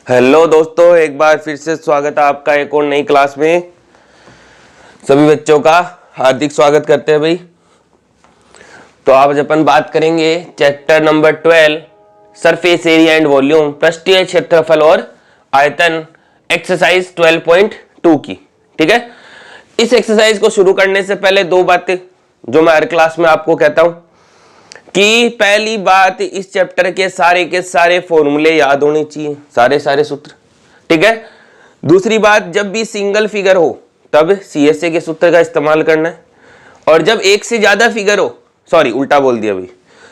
Hello दोस्तों, एक बार फिर से स्वागत है आपका एक और नई क्लास में। सभी बच्चों का हार्दिक स्वागत करते हैं भाई। तो आज अपन बात करेंगे chapter number 12 surface area and volume, पृष्ठीय क्षेत्रफल और आयतन, एक्सरसाइज 12.2 की। ठीक है, इस एक्सरसाइज को शुरू करने से पहले दो बातें जो मैं हर क्लास में आपको कहता हूं कि पहली बात, इस चैप्टर के सारे फॉर्मूले याद होने चाहिए, सारे सूत्र। ठीक है। दूसरी बात, जब भी सिंगल फिगर हो तब सीएसए के सूत्र का इस्तेमाल करना है, और जब एक से ज्यादा फिगर हो, सॉरी उल्टा बोल दिया भाई,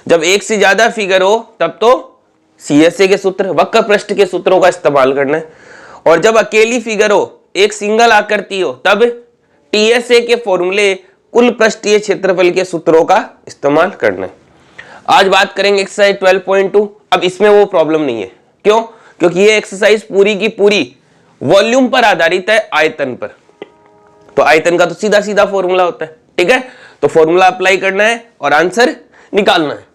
जब एक से ज्यादा फिगर हो तब तो सीएसए के सूत्र, वक्र पृष्ठ के सूत्रों का इस्तेमाल करना है, और जब अकेली फिगर हो, एक सिंगल आकृति हो, तब टीएसए के फॉर्मूले, कुल पृष्ठीय क्षेत्रफल के सूत्रों का इस्तेमाल करना है। आज बात करेंगे एक्सरसाइज 12.2। अब इसमें वो प्रॉब्लम नहीं है, क्यों? क्योंकि ये एक्सरसाइज पूरी की पूरी वॉल्यूम पर आधारित है, आयतन पर। तो आयतन का तो सीधा सीधा फॉर्मूला होता है। ठीक है, तो फॉर्मूला अप्लाई करना है और आंसर निकालना है।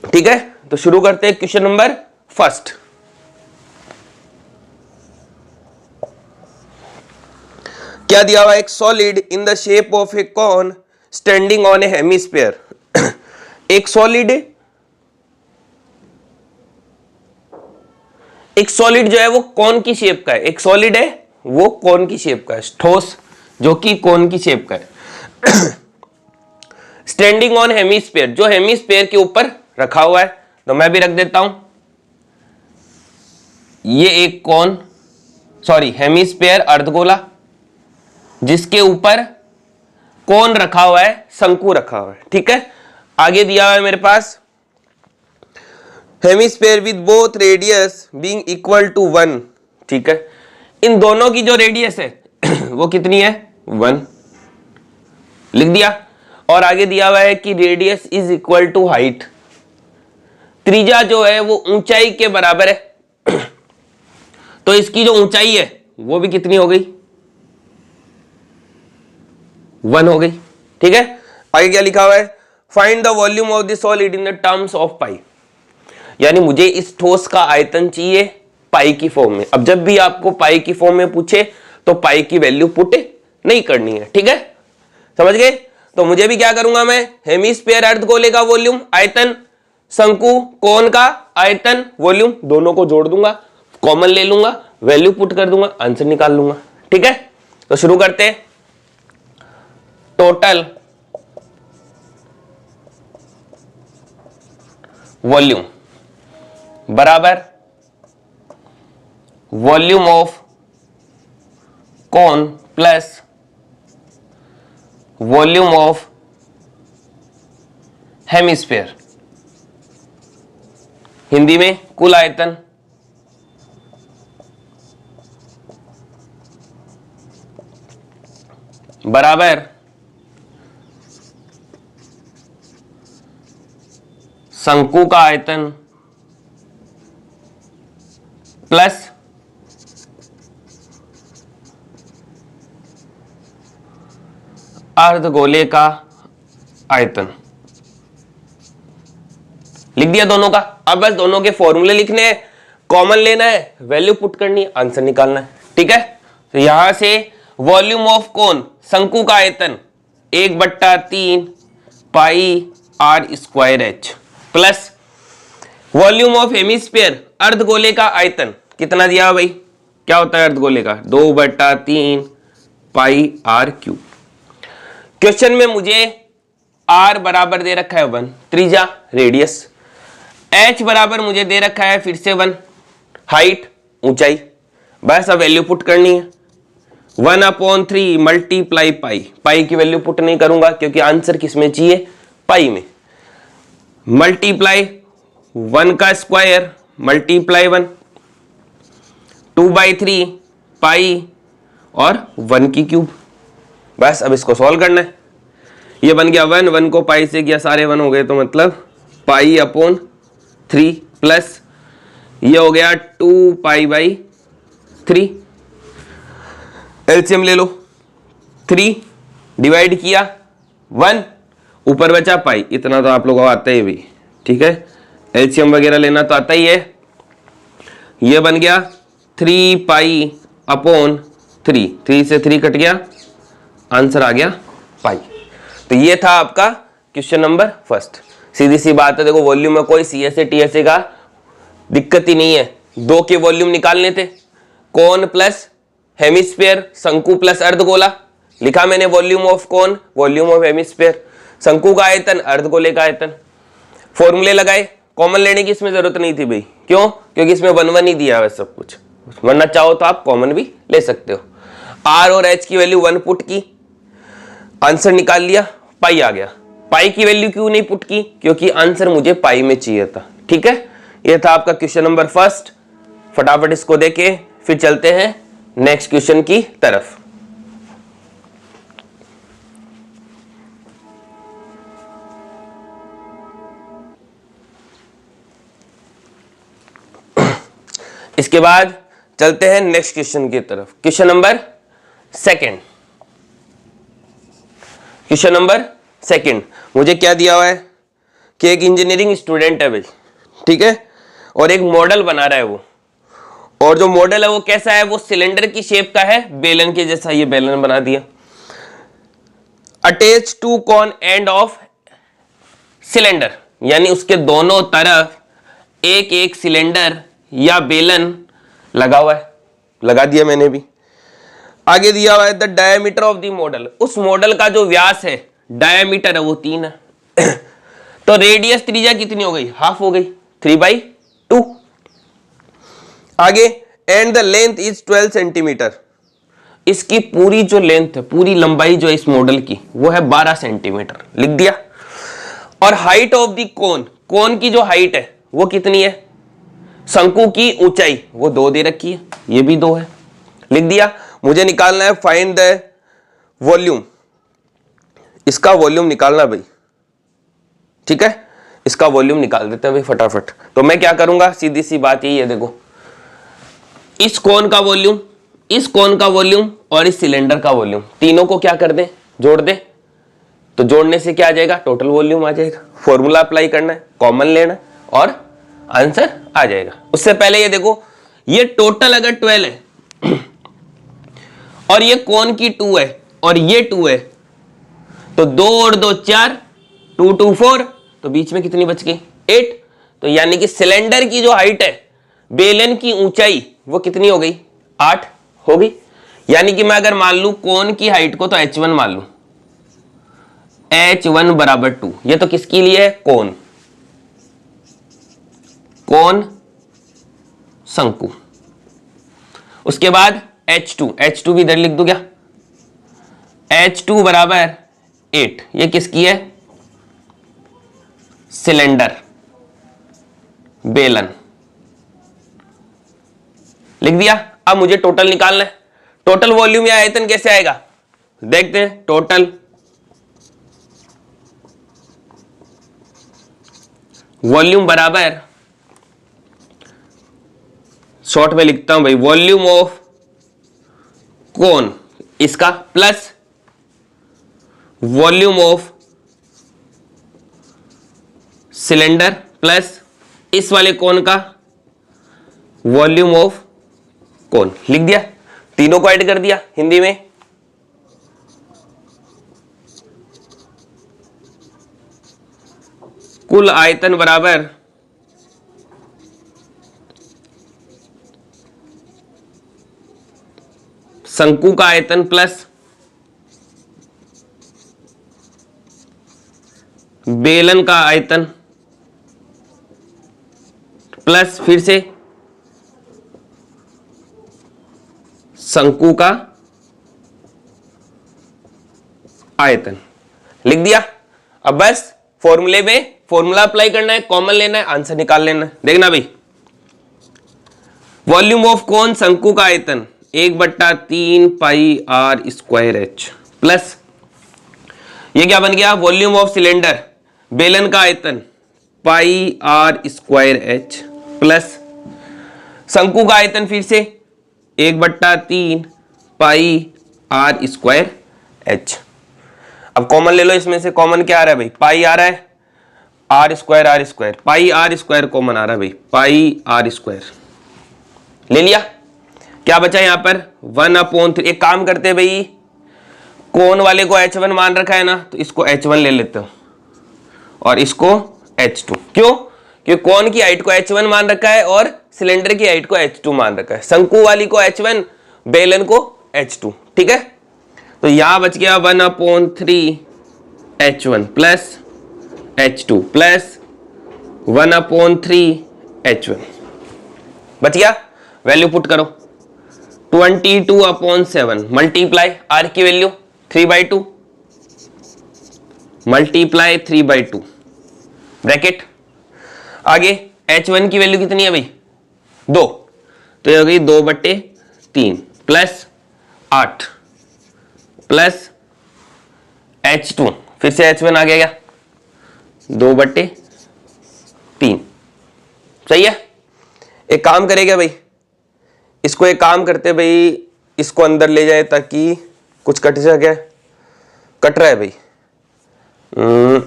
ठीक है, तो शुरू करते हैं क्वेश्चन नंबर फर्स्ट। क्या दिया हुआ? एक solid in the shape of a cone standing on a hemisphere. एक सॉलिड जो है वो कौन की शेप का है। एक सॉलिड है वो कौन की शेप का है, ठोस जो कि कौन की शेप का है। स्टैंडिंग ऑन हेमिस्फीयर, जो हेमिस्फीयर के ऊपर रखा हुआ है। तो मैं भी रख देता हूं, ये एक कौन, सॉरी हेमिस्फीयर अर्धगोला, जिसके ऊपर कौन रखा हुआ है, शंकु रखा हुआ है। ठीक है, आगे दिया हुआ है मेरे पास hemisphere with both radius being equal to 1। ठीक है, इन दोनों की जो रेडियस है वो कितनी है? 1 लिख दिया। और आगे दिया हुआ है कि radius is equal to height, त्रिज्या जो है वो ऊंचाई के बराबर है। तो इसकी जो ऊंचाई है वो भी कितनी हो गई? 1 हो गई। ठीक है, आगे क्या लिखा हुआ है? Find the volume of the solid in the terms of pi, यानी मुझे इस ठोस का आयतन चाहिए पाई की फॉर्म में। अब जब भी आपको पाई की फॉर्म में पूछे तो पाई की वैल्यू पुट नहीं करनी है। ठीक है, समझ गए? तो मुझे भी क्या करूंगा मैं, हेमिस्फीयर अर्धगोले का वॉल्यूम आयतन, शंकु कोन का आयतन वॉल्यूम, दोनों को जोड़ दूंगा, कॉमन ले लूंगा, वैल्यू पुट कर दूंगा, आंसर निकाल लूंगा। ठीक है, तो शुरू करते हैं। टोटल वॉल्यूम बराबर volume of cone plus volume of hemisphere, Hindi में कुल आयतन, बराबर शंकु का आयतन प्लस अर्धगोले का आयतन। लिख दिया दोनों का। अब बस दोनों के फॉर्मूले लिखने हैं, कॉमन लेना है, वैल्यू पुट करनी है, आंसर निकालना है। ठीक है, तो यहां से वॉल्यूम ऑफ कौन, शंकु का आयतन 1/3 pi r square h, plus volume of hemisphere अर्धगोले का आयतन कितना दिया भाई? क्या होता है अर्धगोले का? 2/3 पाई आर क्यूब। क्वेश्चन में मुझे आर बराबर दे रखा है 1 त्रिज्या रेडियस, एच बराबर मुझे दे रखा है फिर से 1 हाइट ऊंचाई। बस अब वैल्यू पुट करनी है। 1/3 मल्टीप्लाई पाई, पाई की वैल्यू पुट नहीं करूंगा क्योंकि आंसर किसमें चाहिए? पाई में। मल्टीप्लाई 1 का स्क्वायर मल्टीप्लाई 1, 2/3 पाई और 1 की क्यूब। बस अब इसको सॉल्व करना है। ये बन गया 1 को पाई से किया, सारे 1 हो गए, तो मतलब पाई/3 प्लस ये हो गया 2π/3। एलसीएम ले लो, 3 डिवाइड किया 1, ऊपर बचा पाई, इतना तो आप लोगों को आता है भी। ठीक है, एलसीएम वगैरह लेना तो आता ही है। ये बन गया 3π/3, 3 से 3 कट गया, आंसर आ गया पाई। तो ये था आपका क्वेश्चन नंबर फर्स्ट। सीधी सी बात है, देखो वॉल्यूम में कोई सीएसए टीएसए का दिक्कत ही नहीं है। दो के वॉल्यूम निकालने थे, कोन प्लस हेमिस्फीयर, शंकु प्लस अर्धगोला। लिखा मैंने volume of cone, volume of hemisphere, शंकु का आयतन, अर्धगोले का आयतन। फॉर्मूले लगाए, कॉमन लेने की इसमें जरूरत नहीं थी भाई। क्यों? क्योंकि इसमें 1 ही दिया है सब कुछ, वरना चाहो तो आप कॉमन भी ले सकते हो। आर और एच की वैल्यू 1 पुट की, आंसर निकाल लिया, पाई आ गया। पाई की वैल्यू क्यों नहीं पुट की? क्योंकि आंसर मुझे पाई में चाहिए था। ठीक है, यह था आपका क्वेश्चन नंबर फर्स्ट। फटाफट इसको देके फिर चलते हैं नेक्स्ट क्वेश्चन की तरफ। इसके बाद चलते हैं नेक्स्ट क्वेश्चन की तरफ। Question number second. Question number second मुझे क्या दिया हुआ है कि एक इंजीनियरिंग स्टूडेंट है भाई, ठीक है, और एक मॉडल बना रहा है वो। और जो मॉडल है वो कैसा है? वो सिलेंडर की शेप का है, बेलन के जैसा। ये बेलन बना दिया। Attach to cone end of cylinder, यानी उसके दोनों तरफ एक एक सिलेंडर या बेलन लगा हुआ है, लगा दिया मैंने भी। आगे दिया हुआ है the diameter of the model, उस मॉडल का जो व्यास है, डायमीटर है, वो 3 है। तो रेडियस त्रिज्या कितनी हो गई? हाफ हो गई, 3/2। आगे and the length is 12 centimetre, इसकी पूरी जो लेंथ है, पूरी लंबाई जो है इस मॉडल की, वो है 12 सेंटीमीटर, लिख दिया। और हाइट ऑफ द कोन, कोन की जो हाइट है वो कितनी है? शंकु की ऊंचाई वो 2 दे रखी है, ये भी 2 है, लिख दिया। मुझे निकालना है फाइंड द वॉल्यूम, इसका वॉल्यूम निकालना भाई। ठीक है, इसका वॉल्यूम निकाल देते हैं भाई फटाफट। तो मैं क्या करूंगा, सीधी सी बात यही है, देखो इस कोन का वॉल्यूम, इस कोन का वॉल्यूम और इस सिलेंडर का वॉल्यूम, तीनों को क्या कर दें? जोड़ दें। तो जोड़ने से क्या आ जाएगा? टोटल वॉल्यूम आ जाएगा। फॉर्मूला अप्लाई करना है, कॉमन लेना है और आंसर आ जाएगा। उससे पहले ये देखो, ये टोटल अगर 12 है और ये कोन की 2 है और ये 2 है, तो 2 और 2 4, 2 2 4, तो बीच में कितनी बच गई? 8। तो यानी कि सिलेंडर की जो हाइट है, बेलन की ऊंचाई, वो कितनी हो गई? 8 हो गई। यानी कि मैं अगर मान लूं कोन की हाइट को, तो h1 मान लूं, h1 बराबर 2। ये तो किसके लिए है? कोन, कोन शंकु। उसके बाद h2, h2 भी इधर लिख दूं क्या? h2 बराबर 8, ये किसकी है? सिलेंडर, बेलन, लिख दिया। अब मुझे टोटल निकालना है। टोटल वॉल्यूम या आयतन कैसे आएगा देखते हैं। टोटल वॉल्यूम बराबर, शॉर्ट में लिखता हूं भाई, वॉल्यूम ऑफ कोन इसका plus volume of cylinder plus इस वाले कोन का वॉल्यूम ऑफ कोन, लिख दिया। तीनों को ऐड कर दिया हिंदी में। कुल आयतन बराबर शंकु का आयतन प्लस बेलन का आयतन प्लस फिर से शंकु का आयतन, लिख दिया। अब बस फॉर्मूले में फॉर्मूला अप्लाई करना है, कॉमन लेना है, आंसर निकाल लेना है। देखना भाई, वॉल्यूम ऑफ कोन शंकु का आयतन 1/3πr² प्लस ये क्या बन गया? वॉल्यूम ऑफ सिलेंडर बेलन का आयतन πr² प्लस शंकु का आयतन फिर से 1/3πr²। अब कॉमन ले लो, इसमें से कॉमन क्या आ रहा है भाई? पाई आ रहा है। R square pi r square common आ रहा है भाई, पाई आर स्क्वायर ले लिया। क्या बचा यहां पर 1/3। एक काम करते हैं भाई, कोन वाले को h1 मान रखा है ना, तो इसको h1 ले लेते हो और इसको h2। क्यों? क्योंकि कोन की हाइट को h1 मान रखा है और सिलेंडर की हाइट को h2 मान रखा है। शंकु वाली को h1, बेलन को h2। ठीक है, तो यहां बच गया 1/3 h1 plus h2 plus 1/3 h1 बच गया। वैल्यू पुट करो, 22/7 मल्टीप्लाई आर की वैल्यू 3/2 मल्टीप्लाई 3/2 ब्रैकेट। आगे h1 की वैल्यू कितनी है भाई 2, तो ये हो गई 2/3 प्लस 8 प्लस h2, फिर से h1 आ गया क्या 2/3। सही है। एक काम करेगा भाई, इसको एक काम करते भाई, इसको अंदर ले जाए ताकि कुछ कट सके। कट रहा है भाई,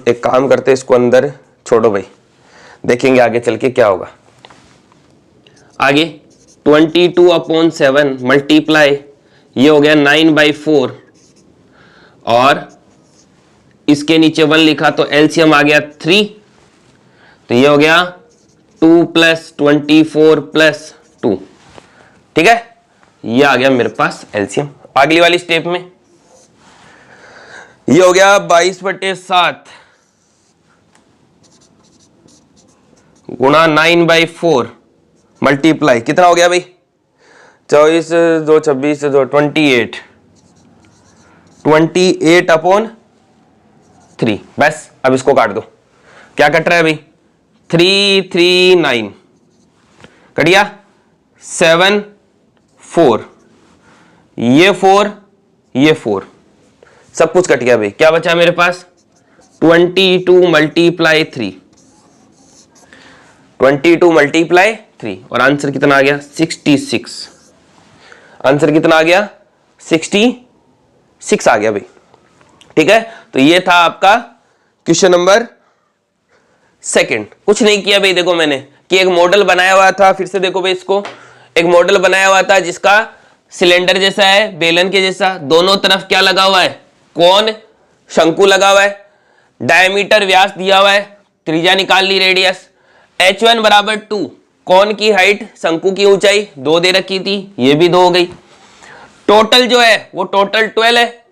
एक काम करते इसको अंदर छोड़ो भाई, देखेंगे आगे चल के क्या होगा। आगे 22/7 मल्टीप्लाई, ये हो गया 9/4 और इसके नीचे 1 लिखा तो एलसीएम आ गया 3, तो ये हो गया 2 + 24 + 2। ठीक है, ये आ गया मेरे पास एलसीएम। अगली वाली स्टेप में ये हो गया 22/7 गुणा 9/4 मल्टीप्लाई, कितना हो गया भाई 24 2 26 2 28 28/3। बस अब इसको काट दो। क्या कट रहा है भाई 3 3 9 कट गया 7 4, ये 4 ये 4 सब कुछ कट गया भाई। क्या बचा मेरे पास 22 × 3 22 × 3 और आंसर कितना आ गया 66। आंसर कितना आ गया 66 आ गया भाई। ठीक है, तो ये था आपका क्वेश्चन नंबर 2। कुछ नहीं किया भाई, देखो मैंने कि एक मॉडल बनाया हुआ था। फिर से देखो भाई, इसको एक मॉडल बनाया हुआ था जिसका सिलेंडर जैसा है, बेलन के जैसा, दोनों तरफ क्या लगा हुआ है कोन, शंकु लगा हुआ है, डायमीटर व्यास दिया हुआ है, त्रिज्या निकाल ली रेडियस, h1 = 2, कोन की हाइट शंकु की ऊंचाई 2 दे रखी थी, ये भी 2 हो गई। टोटल जो है वो टोटल 12 है,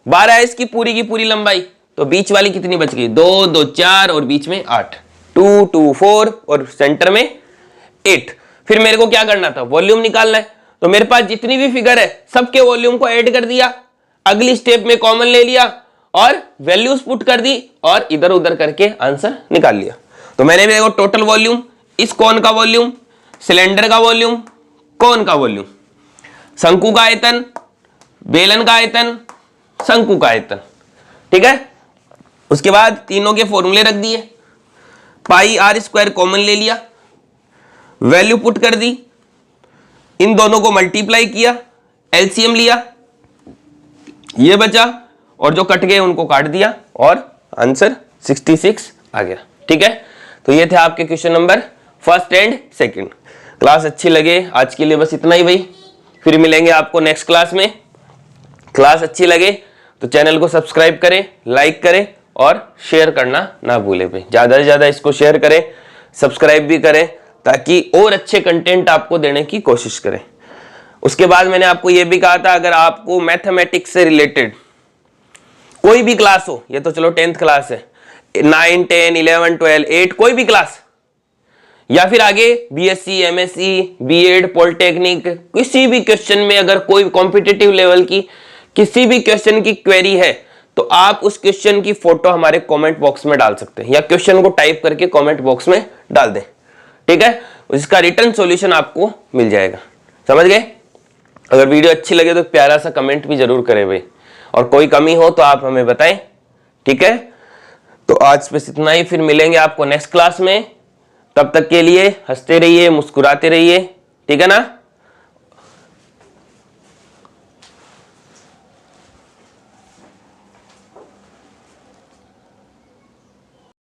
12 है इसकी पूरी की पूरी लंबाई, तो बीच वाली कितनी बच गई 2 2 4 और बीच में 8, 2 2 4 और सेंटर में 8। फिर मेरे को क्या करना था वॉल्यूम निकालना है, तो मेरे पास जितनी भी फिगर है सबके वॉल्यूम को ऐड कर दिया, अगली स्टेप में कॉमन ले लिया और वैल्यूज पुट कर दी और इधर उधर करके आंसर निकाल लिया। तो मैंने भी देखो टोटल वॉल्यूम, इस कोन का वॉल्यूम, सिलेंडर का वॉल्यूम, कोन का वॉल्यूम, शंकु का आयतन, बेलन का आयतन, शंकु का आयतन। ठीक है, उसके बाद तीनों के फॉर्मूले रख दिए, पाई आर स्क्वायर कॉमन ले लिया, वैल्यू पुट कर दी, इन दोनों को मल्टीप्लाई किया, एलसीएम लिया, ये बचा और जो कट गए उनको काट दिया और आंसर 66 आ गया। ठीक है, तो ये थे आपके क्वेश्चन नंबर 1 एंड 2। क्लास अच्छी लगे आज के लिए बस इतना ही भाई, फिर मिलेंगे आपको नेक्स्ट क्लास में। क्लास अच्छी लगे तो चैनल को सब्सक्राइब करें, लाइक करें और शेयर करना ना भूलें भाई। ज्यादा से ज्यादा इसको शेयर करें, सब्सक्राइब भी करें ताकि और अच्छे कंटेंट आपको देने की कोशिश करें। उसके बाद मैंने आपको यह भी कहा था, अगर आपको मैथमेटिक्स से रिलेटेड कोई भी क्लास हो, ये तो चलो 10th क्लास है, 9 10 11 12 8 कोई भी क्लास, या फिर आगे बीएससी एमएससी बीएड पॉलिटेक्निक, किसी भी क्वेश्चन में अगर कोई कॉम्पिटिटिव लेवल की किसी भी क्वेश्चन की क्वेरी है तो आप उस क्वेश्चन की फोटो हमारे कमेंट बॉक्स में डाल सकते हैं या क्वेश्चन को टाइप करके कमेंट बॉक्स में डाल दें। ठीक है, इसका रिटर्न सॉल्यूशन आपको मिल जाएगा। समझ गए? अगर वीडियो अच्छी लगे तो प्यारा सा कमेंट भी जरूर करें भाई, और कोई कमी हो तो आप हमें बताएं। ठीक है, तो आज बस इतना ही, फिर मिलेंगे आपको नेक्स्ट क्लास में। तब तक के लिए हंसते रहिए, मुस्कुराते रहिए। ठीक है ना?